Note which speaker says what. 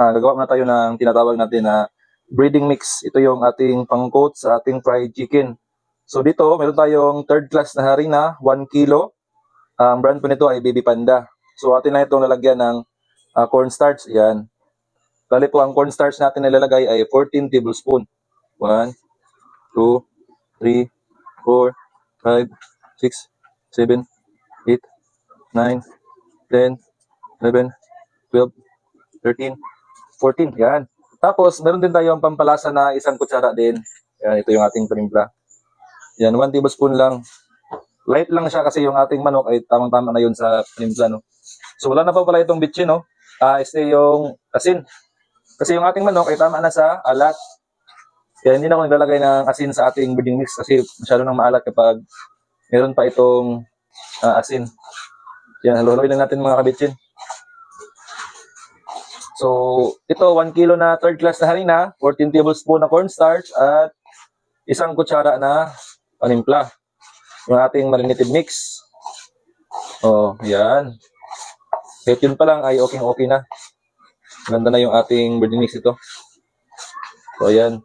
Speaker 1: Gagawa muna tayo ng tinatawag natin na breeding mix. Ito yung ating pang-coat sa ating fried chicken. So dito, meron tayong third class na harina, 1 kilo. Ang brand po nito ay Baby Panda. So atin na itong lalagyan ng cornstarch. Yan. Bali po, ang cornstarch natin nilalagay ay 14 tablespoon. 1, 2, 3, 4, 5, 6, 7, 8, 9, 10, 11, 12, 13, 14. Yan. Tapos, meron din tayong pampalasa na isang kutsara din. Yan, ito yung ating panimpla. Yan, 1 tablespoon lang. Light lang siya kasi yung ating manok ay tamang-tama na yun sa panimpla, no? So, wala na pa pala itong bitchin, no? Este yung asin. Kasi yung ating manok ay tama na sa alat. Kaya hindi na ako naglalagay ng asin sa ating breeding mix kasi masyado nang maalat kapag meron pa itong asin. Yan, haluin lang natin mga kabitchin. So, ito 1 kilo na third class na harina, 14 tablespoon na cornstarch at isang kutsara na panimpla. Yung ating marinated mix. Oh, yan. Kahit yun pa lang ay okay na. Ganda na yung ating breading mix ito. So, ayan.